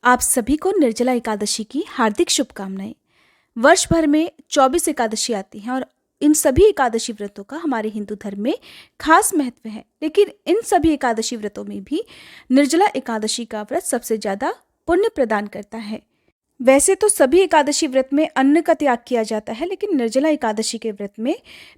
आप सभी को निर्जला एकादशी की हार्दिक शुभकामनाएं। वर्ष भर में 24 एकादशी आती हैं और इन सभी एकादशी व्रतों का हमारे हिंदू धर्म में खास महत्व है। लेकिन इन सभी एकादशी व्रतों में भी निर्जला एकादशी का व्रत सबसे ज़्यादा पुण्य प्रदान करता है। वैसे तो सभी एकादशी व्रत में अन्न का त्याग किया जाता है, लेकिन निर्जला एकादशी के व्रत में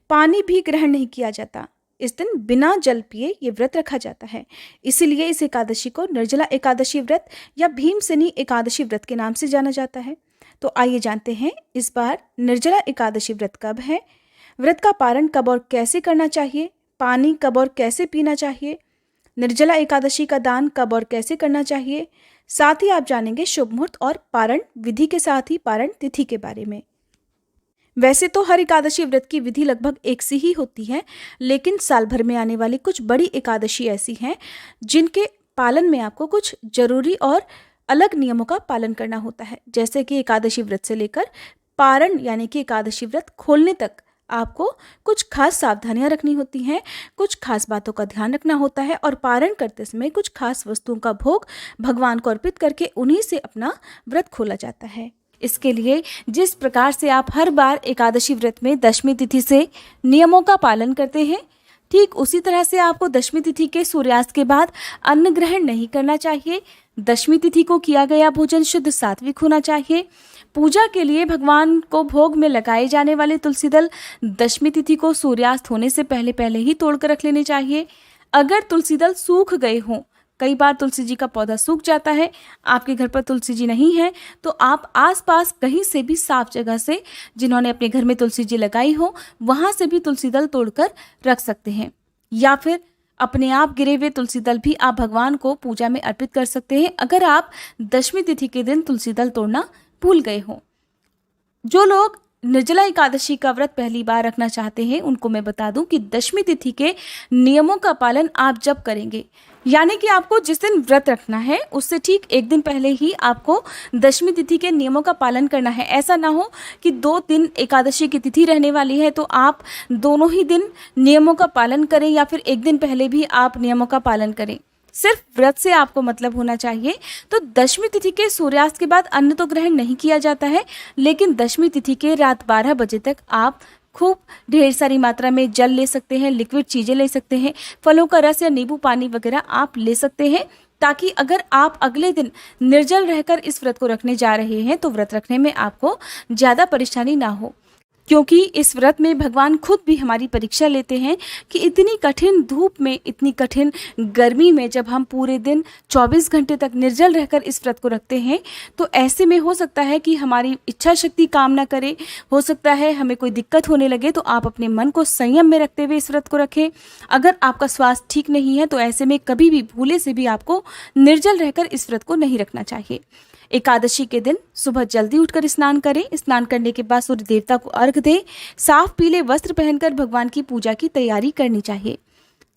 पानी भी ग्रहण नहीं किया जाता। इस दिन बिना जल पिए ये व्रत रखा जाता है। इसीलिए इस एकादशी को निर्जला एकादशी व्रत या भीमसेनी एकादशी व्रत के नाम से जाना जाता है। तो आइए जानते हैं इस बार निर्जला एकादशी व्रत कब है, व्रत का पारण कब और कैसे करना चाहिए, पानी कब और कैसे पीना चाहिए, निर्जला एकादशी का दान कब और कैसे करना चाहिए। साथ ही आप जानेंगे शुभ मुहूर्त और पारण विधि के साथ ही पारण तिथि के बारे में। वैसे तो हर एकादशी व्रत की विधि लगभग एक सी ही होती है, लेकिन साल भर में आने वाली कुछ बड़ी एकादशी ऐसी हैं जिनके पालन में आपको कुछ जरूरी और अलग नियमों का पालन करना होता है। जैसे कि एकादशी व्रत से लेकर पारण यानी कि एकादशी व्रत खोलने तक आपको कुछ खास सावधानियां रखनी होती हैं, कुछ खास बातों का ध्यान रखना होता है और पारण करते समय कुछ खास वस्तुओं का भोग भगवान को अर्पित करके उन्हीं से अपना व्रत खोला जाता है। इसके लिए जिस प्रकार से आप हर बार एकादशी व्रत में दशमी तिथि से नियमों का पालन करते हैं, ठीक उसी तरह से आपको दशमी तिथि के सूर्यास्त के बाद अन्न ग्रहण नहीं करना चाहिए। दशमी तिथि को किया गया भोजन शुद्ध सात्विक होना चाहिए। पूजा के लिए भगवान को भोग में लगाए जाने वाले तुलसी दल दशमी तिथि को सूर्यास्त होने से पहले पहले ही तोड़कर रख लेने चाहिए। अगर तुलसी दल सूख गए हों, कई बार तुलसी जी का पौधा सूख जाता है, आपके घर पर तुलसी जी नहीं है, तो आप आसपास कहीं से भी साफ जगह से, जिन्होंने अपने घर में तुलसी जी लगाई हो, वहां से भी तुलसी दल तोड़कर रख सकते हैं। या फिर अपने आप गिरे हुए तुलसी दल भी आप भगवान को पूजा में अर्पित कर सकते हैं, अगर आप दशमी तिथि के दिन तुलसी दल तोड़ना भूल गए हो। जो लोग निर्जला एकादशी का व्रत पहली बार रखना चाहते हैं, उनको मैं बता दूं कि दशमी तिथि के नियमों का पालन आप जब करेंगे, यानी कि आपको जिस दिन व्रत रखना है उससे ठीक एक दिन पहले ही आपको दशमी तिथि के नियमों का पालन करना है। ऐसा ना हो कि 2 दिन एकादशी की तिथि रहने वाली है तो आप दोनों ही दिन नियमों का पालन करें या फिर एक दिन पहले भी आप नियमों का पालन करें। सिर्फ व्रत से आपको मतलब होना चाहिए। तो दशमी तिथि के सूर्यास्त के बाद अन्न तो ग्रहण नहीं किया जाता है, लेकिन दशमी तिथि के रात 12 बजे तक आप खूब ढेर सारी मात्रा में जल ले सकते हैं, लिक्विड चीज़ें ले सकते हैं, फलों का रस या नींबू पानी वगैरह आप ले सकते हैं, ताकि अगर आप अगले दिन निर्जल रहकर इस व्रत को रखने जा रहे हैं तो व्रत रखने में आपको ज़्यादा परेशानी ना हो। क्योंकि इस व्रत में भगवान खुद भी हमारी परीक्षा लेते हैं कि इतनी कठिन धूप में, इतनी कठिन गर्मी में जब हम पूरे दिन 24 घंटे तक निर्जल रहकर इस व्रत को रखते हैं, तो ऐसे में हो सकता है कि हमारी इच्छा शक्ति काम ना करे, हो सकता है हमें कोई दिक्कत होने लगे। तो आप अपने मन को संयम में रखते हुए इस व्रत को रखें। अगर आपका स्वास्थ्य ठीक नहीं है तो ऐसे में कभी भी भूले से भी आपको निर्जल रहकर इस व्रत को नहीं रखना चाहिए। एकादशी के दिन सुबह जल्दी उठकर स्नान करें। स्नान करने के बाद सूर्य देवता को अर्घ दें। साफ पीले वस्त्र पहनकर भगवान की पूजा की तैयारी करनी चाहिए।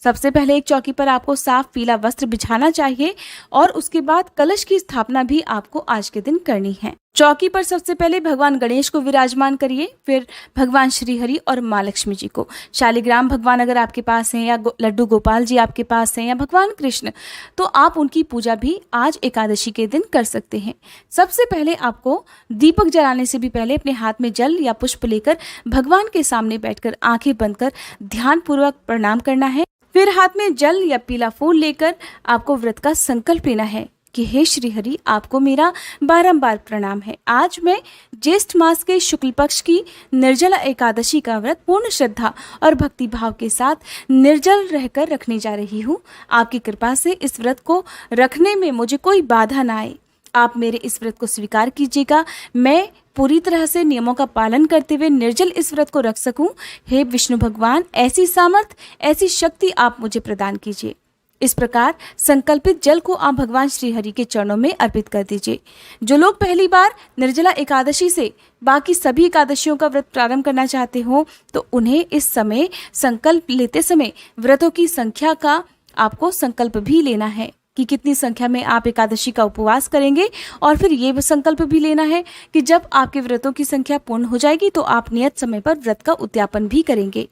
सबसे पहले एक चौकी पर आपको साफ पीला वस्त्र बिछाना चाहिए और उसके बाद कलश की स्थापना भी आपको आज के दिन करनी है। चौकी पर सबसे पहले भगवान गणेश को विराजमान करिए, फिर भगवान श्रीहरि और माँ लक्ष्मी जी को। शालिग्राम भगवान अगर आपके पास हैं या लड्डू गोपाल जी आपके पास हैं या भगवान कृष्ण, तो आप उनकी पूजा भी आज एकादशी के दिन कर सकते हैं। सबसे पहले आपको दीपक जलाने से भी पहले अपने हाथ में जल या पुष्प लेकर भगवान के सामने बैठकर आंखें बंद कर ध्यानपूर्वक प्रणाम करना है। फिर हाथ में जल या पीला फूल लेकर आपको व्रत का संकल्प लेना है कि हे श्री हरि, आपको मेरा बारंबार प्रणाम है। आज मैं ज्येष्ठ मास के शुक्ल पक्ष की निर्जला एकादशी का व्रत पूर्ण श्रद्धा और भक्ति भाव के साथ निर्जल रहकर रखने जा रही हूँ। आपकी कृपा से इस व्रत को रखने में मुझे कोई बाधा ना आए। आप मेरे इस व्रत को स्वीकार कीजिएगा। मैं पूरी तरह से नियमों का पालन करते हुए निर्जल इस व्रत को रख सकूं। हे विष्णु भगवान, ऐसी सामर्थ, ऐसी शक्ति आप मुझे प्रदान कीजिए। इस प्रकार संकल्पित जल को आप भगवान श्री हरि के चरणों में अर्पित कर दीजिए। जो लोग पहली बार निर्जला एकादशी से बाकी सभी एकादशियों का व्रत प्रारंभ करना चाहते हो, तो उन्हें इस समय संकल्प लेते समय व्रतों की संख्या का आपको संकल्प भी लेना है कि कितनी संख्या में आप एकादशी का उपवास करेंगे, और फिर ये संकल्प भी लेना है कि जब आपके व्रतों की संख्या पूर्ण हो जाएगी तो आप नियत समय पर व्रत का उद्यापन भी करेंगे।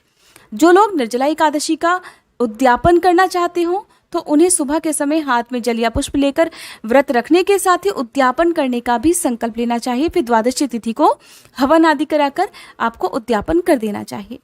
जो लोग निर्जला एकादशी का उद्यापन करना चाहते हो, तो तो उन्हें सुबह के समय हाथ में जल या पुष्प लेकर व्रत रखने के साथ ही उद्यापन करने का भी संकल्प लेना चाहिए। फिर द्वादशी तिथि को हवन आदि कराकर आपको उद्यापन कर देना चाहिए।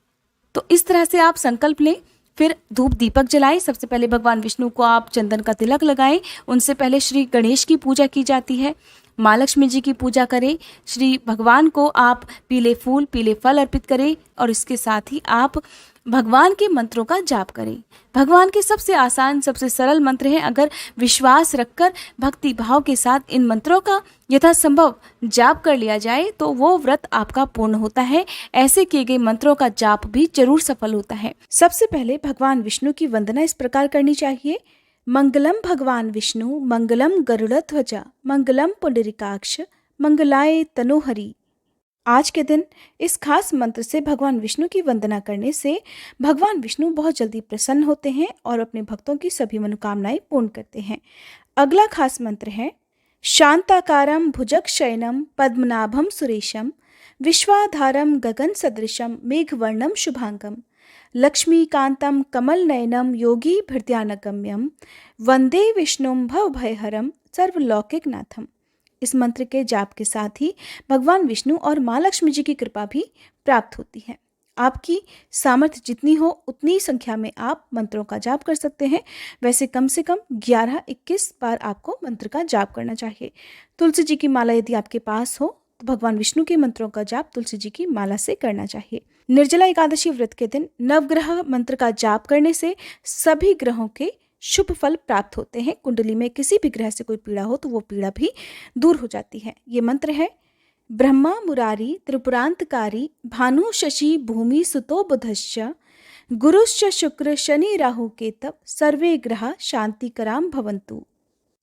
तो इस तरह से आप संकल्प लें। फिर धूप दीपक जलाएं। सबसे पहले भगवान विष्णु को आप चंदन का तिलक लगाएं। उनसे पहले श्री गणेश की पूजा की जाती है। माँ लक्ष्मी जी की पूजा करें। श्री भगवान को आप पीले फूल पीले फल अर्पित करें और इसके साथ ही आप भगवान के मंत्रों का जाप करें। भगवान के सबसे आसान सबसे सरल मंत्र हैं। अगर विश्वास रखकर भक्ति भाव के साथ इन मंत्रों का यथासंभव जाप कर लिया जाए तो वो व्रत आपका पूर्ण होता है। ऐसे किए गए मंत्रों का जाप भी जरूर सफल होता है। सबसे पहले भगवान विष्णु की वंदना इस प्रकार करनी चाहिए। मंगलम भगवान विष्णु मंगलम गरुड़ध्वजा मंगलम पुंडरीकाक्ष मंगलाय तनोहरि। आज के दिन इस खास मंत्र से भगवान विष्णु की वंदना करने से भगवान विष्णु बहुत जल्दी प्रसन्न होते हैं और अपने भक्तों की सभी मनोकामनाएं पूर्ण करते हैं। अगला खास मंत्र है शांताकारम भुजगशयनम पद्मनाभम सुरेशम विश्वाधारम गगन सदृशम मेघवर्णम शुभांगम लक्ष्मीकांतम कमल नयनम योगी भृत्यानगम्यम वंदे विष्णुम भवभयहरम सर्वलौकिक नाथम। इस मंत्र के जाप के साथ ही भगवान विष्णु और माँ लक्ष्मी जी की कृपा भी प्राप्त होती है। आपकी सामर्थ्य जितनी हो उतनी संख्या में आप मंत्रों का जाप कर सकते हैं। वैसे कम से कम 11-21 बार आपको मंत्र का जाप करना चाहिए। तुलसी जी की माला यदि आपके पास हो तो भगवान विष्णु के मंत्रों का जाप तुलसी जी की माला से करना चाहिए। निर्जला एकादशी व्रत के दिन नवग्रह मंत्र का जाप करने से सभी ग्रहों के शुभ फल प्राप्त होते हैं। कुंडली में किसी भी ग्रह से कोई पीड़ा हो तो वो पीड़ा भी दूर हो जाती है। ये मंत्र है ब्रह्मा मुरारी त्रिपुरांतकारी भानु शशि भूमि सुतो बुधश्च गुरुश्च शुक्र शनि राहु केतव सर्वे ग्रह शांतिकराम भवन्तु।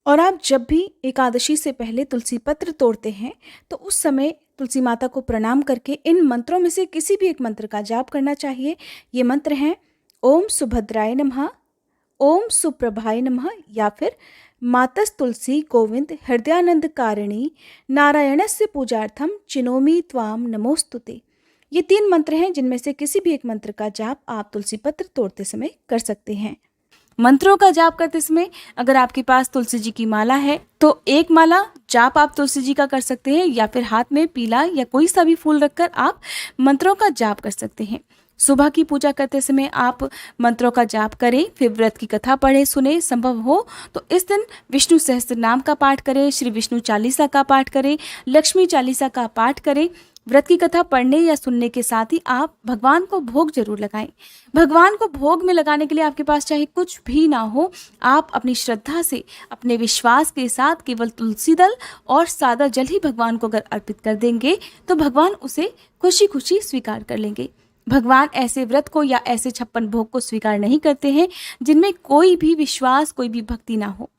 और आप जब भी एकादशी से पहले तुलसी पत्र तोड़ते हैं तो उस समय तुलसी माता को प्रणाम करके इन मंत्रों में से किसी भी एक मंत्र का जाप करना चाहिए। ये मंत्र हैं ओम सुभद्राय नमः, ओम सुप्रभाय नमः या फिर मातस तुलसी गोविंद हृदयानंद कारिणी नारायणस्य पूजार्थम चिनोमि त्वाम नमोस्तुते। ये 3 मंत्र हैं जिनमें से किसी भी एक मंत्र का जाप आप तुलसी पत्र तोड़ते समय कर सकते हैं। मंत्रों का जाप करते समय अगर आपके पास तुलसी जी की माला है तो एक माला जाप आप तुलसी जी का कर सकते हैं या फिर हाथ में पीला या कोई सा भी फूल रखकर आप मंत्रों का जाप कर सकते हैं। सुबह की पूजा करते समय आप मंत्रों का जाप करें, फिर व्रत की कथा पढ़ें सुने, संभव हो तो इस दिन विष्णु सहस्त्र नाम का पाठ करें, श्री विष्णु चालीसा का पाठ करें, लक्ष्मी चालीसा का पाठ करें। व्रत की कथा पढ़ने या सुनने के साथ ही आप भगवान को भोग जरूर लगाएं। भगवान को भोग में लगाने के लिए आपके पास चाहे कुछ भी ना हो, आप अपनी श्रद्धा से अपने विश्वास के साथ केवल तुलसी दल और सादा जल ही भगवान को अगर अर्पित कर देंगे तो भगवान उसे खुशी खुशी स्वीकार कर लेंगे। भगवान ऐसे व्रत को या ऐसे 56 भोग को स्वीकार नहीं करते हैं जिनमें कोई भी विश्वास कोई भी भक्ति ना हो।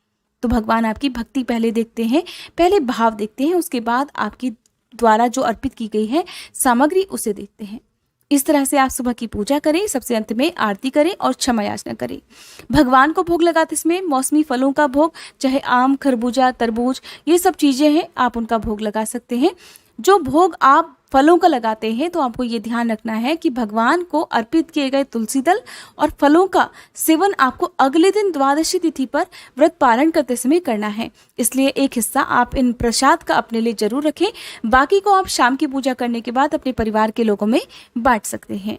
तो भगवान आपकी भक्ति पहले देखते हैं, पहले भाव देखते हैं, उसके बाद आपकी द्वारा जो अर्पित की गई है सामग्री उसे देखते हैं। इस तरह से आप सुबह की पूजा करें, सबसे अंत में आरती करें और क्षमा याचना करें। भगवान को भोग लगाते समय मौसमी फलों का भोग, चाहे आम खरबूजा तरबूज ये सब चीज़ें हैं, आप उनका भोग लगा सकते हैं। जो भोग आप फलों का लगाते हैं तो आपको ये ध्यान रखना है कि भगवान को अर्पित किए गए तुलसी दल और फलों का सेवन आपको अगले दिन द्वादशी तिथि पर व्रत पालन करते समय करना है। इसलिए एक हिस्सा आप इन प्रसाद का अपने लिए जरूर रखें, बाकी को आप शाम की पूजा करने के बाद अपने परिवार के लोगों में बांट सकते हैं।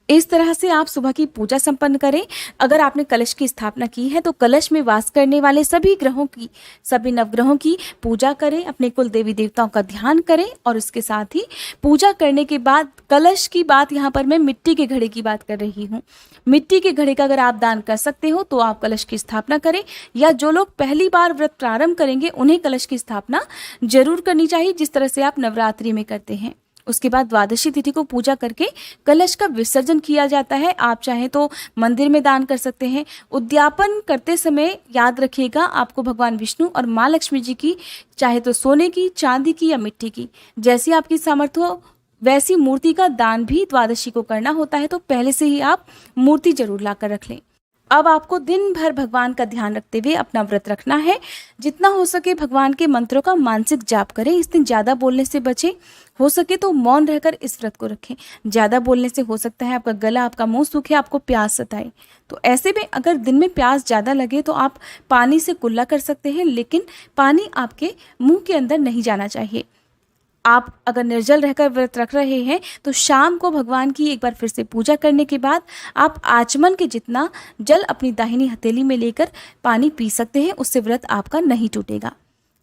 इस तरह से आप सुबह की पूजा संपन्न करें। अगर आपने कलश की स्थापना की है तो कलश में वास करने वाले सभी ग्रहों की, सभी नवग्रहों की पूजा करें, अपने कुल देवी देवताओं का ध्यान करें और उसके साथ ही पूजा करने के बाद कलश की बात, यहाँ पर मैं मिट्टी के घड़े की बात कर रही हूँ। मिट्टी के घड़े का अगर आप दान कर सकते हो तो आप कलश की स्थापना करें, या जो लोग पहली बार व्रत प्रारंभ करेंगे उन्हें कलश की स्थापना जरूर करनी चाहिए, जिस तरह से आप नवरात्रि में करते हैं। उसके बाद द्वादशी तिथि को पूजा करके कलश का विसर्जन किया जाता है। आप चाहें तो मंदिर में दान कर सकते हैं। उद्यापन करते समय याद रखिएगा आपको भगवान विष्णु और माँ लक्ष्मी जी की, चाहे तो सोने की, चांदी की या मिट्टी की, जैसी आपकी सामर्थ्य हो वैसी मूर्ति का दान भी द्वादशी को करना होता है। तो पहले से ही आप मूर्ति जरूर ला कर रख लें। अब आपको दिन भर भगवान का ध्यान रखते हुए अपना व्रत रखना है। जितना हो सके भगवान के मंत्रों का मानसिक जाप करें। इस दिन ज़्यादा बोलने से बचें। हो सके तो मौन रहकर इस व्रत को रखें। ज़्यादा बोलने से हो सकता है आपका गला, आपका मुंह सूखे, आपको प्यास सताए। तो ऐसे में अगर दिन में प्यास ज़्यादा लगे तो आप पानी से कुल्ला कर सकते हैं, लेकिन पानी आपके मुंह के अंदर नहीं जाना चाहिए। आप अगर निर्जल रहकर व्रत रख रहे हैं तो शाम को भगवान की एक बार फिर से पूजा करने के बाद आप आचमन के जितना जल अपनी दाहिनी हथेली में लेकर पानी पी सकते हैं। उससे व्रत आपका नहीं टूटेगा।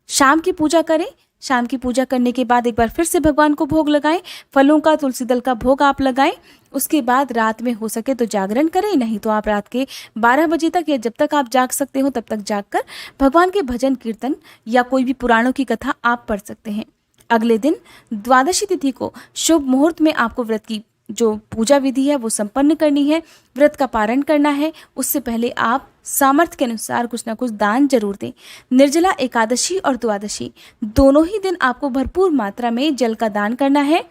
शाम की पूजा करें। शाम की पूजा करने के बाद एक बार फिर से भगवान को भोग लगाएं। फलों का, तुलसी दल का भोग आप लगाएं। उसके बाद रात में हो सके तो जागरण करें, नहीं तो आप रात के 12 बजे तक या जब तक आप जाग सकते हो तब तक जागकर भगवान के भजन कीर्तन या कोई भी पुराणों की कथा आप पढ़ सकते हैं। अगले दिन द्वादशी तिथि को शुभ मुहूर्त में आपको व्रत की जो पूजा विधि है वो संपन्न करनी है, व्रत का पारण करना है। उससे पहले आप सामर्थ्य के अनुसार कुछ ना कुछ दान जरूर दें। निर्जला एकादशी और द्वादशी दोनों ही दिन आपको भरपूर मात्रा में जल का दान करना है।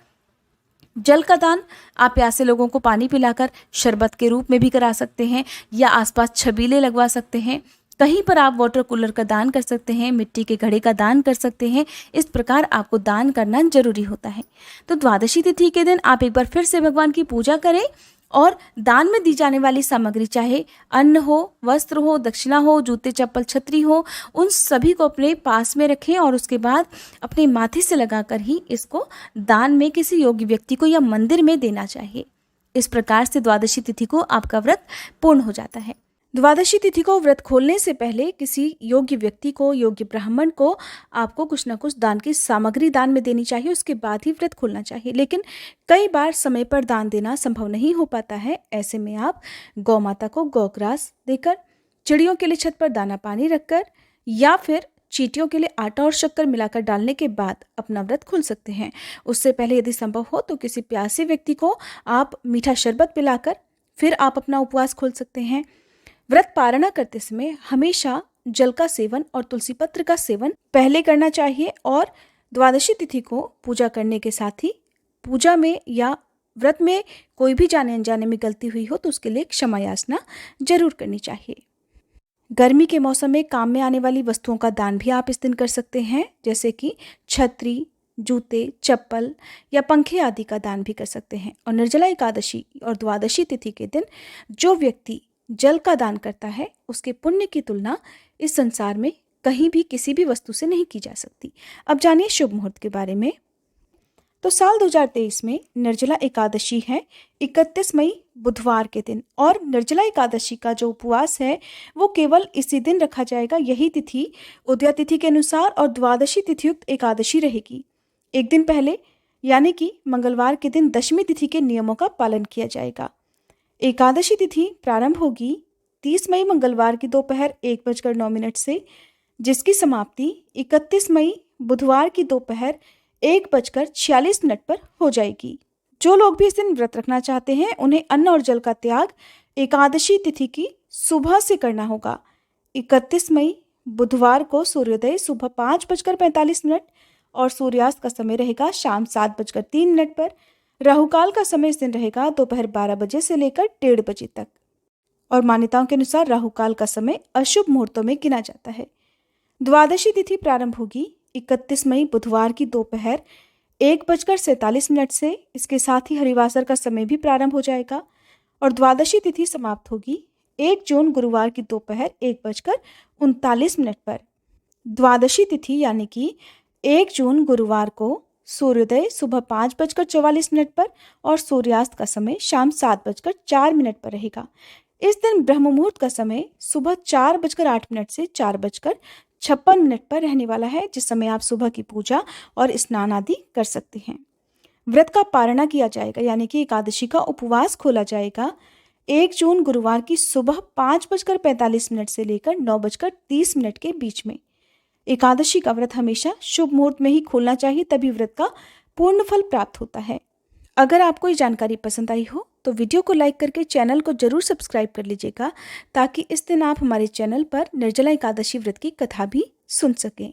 जल का दान आप प्यासे लोगों को पानी पिलाकर शरबत के रूप में भी करा सकते हैं या आसपास छबीले लगवा सकते हैं। कहीं पर आप वाटर कूलर का दान कर सकते हैं, मिट्टी के घड़े का दान कर सकते हैं। इस प्रकार आपको दान करना जरूरी होता है। तो द्वादशी तिथि के दिन आप एक बार फिर से भगवान की पूजा करें और दान में दी जाने वाली सामग्री, चाहे अन्न हो, वस्त्र हो, दक्षिणा हो, जूते, चप्पल, छतरी हो, उन सभी को अपने पास में रखें और उसके बाद अपने माथे से लगाकर ही इसको दान में किसी योग्य व्यक्ति को या मंदिर में देना चाहिए। इस प्रकार से द्वादशी तिथि को आपका व्रत पूर्ण हो जाता है। द्वादशी तिथि को व्रत खोलने से पहले किसी योग्य व्यक्ति को, योग्य ब्राह्मण को आपको कुछ ना कुछ दान की सामग्री दान में देनी चाहिए। उसके बाद ही व्रत खोलना चाहिए। लेकिन कई बार समय पर दान देना संभव नहीं हो पाता है। ऐसे में आप गौ माता को गौग्रास देकर, चिड़ियों के लिए छत पर दाना पानी रखकर या फिर चींटियों के लिए आटा और शक्कर मिलाकर डालने के बाद अपना व्रत खोल सकते हैं। उससे पहले यदि संभव हो तो किसी प्यासे व्यक्ति को आप मीठा शरबत पिलाकर फिर आप अपना उपवास खोल सकते हैं। व्रत पारणा करते समय हमेशा जल का सेवन और तुलसी पत्र का सेवन पहले करना चाहिए और द्वादशी तिथि को पूजा करने के साथ ही पूजा में या व्रत में कोई भी जाने अनजाने में गलती हुई हो तो उसके लिए क्षमा याचना जरूर करनी चाहिए। गर्मी के मौसम में काम में आने वाली वस्तुओं का दान भी आप इस दिन कर सकते हैं, जैसे कि छतरी, जूते, चप्पल या पंखे आदि का दान भी कर सकते हैं। और निर्जला एकादशी और द्वादशी तिथि के दिन जो व्यक्ति जल का दान करता है उसके पुण्य की तुलना इस संसार में कहीं भी किसी भी वस्तु से नहीं की जा सकती। अब जानिए शुभ मुहूर्त के बारे में। तो साल 2023 में निर्जला एकादशी है 31 मई बुधवार के दिन, और निर्जला एकादशी का जो उपवास है वो केवल इसी दिन रखा जाएगा। यही तिथि उदया तिथि के अनुसार और द्वादशी तिथियुक्त एकादशी रहेगी। एक दिन पहले यानी कि मंगलवार के दिन दशमी तिथि के नियमों का पालन किया जाएगा। एकादशी तिथि प्रारंभ होगी 30 मई मंगलवार की दोपहर 1:09 से, जिसकी समाप्ति 31 मई बुधवार की दोपहर 1:46 पर हो जाएगी। जो लोग भी इस दिन व्रत रखना चाहते हैं उन्हें अन्न और जल का त्याग एकादशी तिथि की सुबह से करना होगा। 31 मई बुधवार को सूर्योदय सुबह 5:45 और सूर्यास्त का समय रहेगा शाम 7:03 पर। राहुकाल का समय इस दिन रहेगा दोपहर 12 बजे से लेकर 1:30 बजे तक, और मान्यताओं के अनुसार राहुकाल का समय अशुभ मुहूर्तों में गिना जाता है। द्वादशी तिथि प्रारंभ होगी 31 मई बुधवार की दोपहर 1:47 से। इसके साथ ही हरिवासर का समय भी प्रारंभ हो जाएगा और द्वादशी तिथि समाप्त होगी 1 जून गुरुवार की दोपहर 1:39 पर। द्वादशी तिथि यानी कि 1 जून गुरुवार को सूर्योदय सुबह 5:44 पर और सूर्यास्त का समय शाम 7:04 पर रहेगा। इस दिन ब्रह्म मुहूर्त का समय सुबह 4:08 से 4:56 पर रहने वाला है, जिस समय आप सुबह की पूजा और स्नान आदि कर सकते हैं। व्रत का पारणा किया जाएगा यानी कि एकादशी का उपवास खोला जाएगा 1 जून गुरुवार की सुबह 5:45 से लेकर 9:30 के बीच में। एकादशी का व्रत हमेशा शुभ मुहूर्त में ही खोलना चाहिए, तभी व्रत का पूर्ण फल प्राप्त होता है। अगर आपको ये जानकारी पसंद आई हो तो वीडियो को लाइक करके चैनल को जरूर सब्सक्राइब कर लीजिएगा, ताकि इस दिन आप हमारे चैनल पर निर्जला एकादशी व्रत की कथा भी सुन सकें।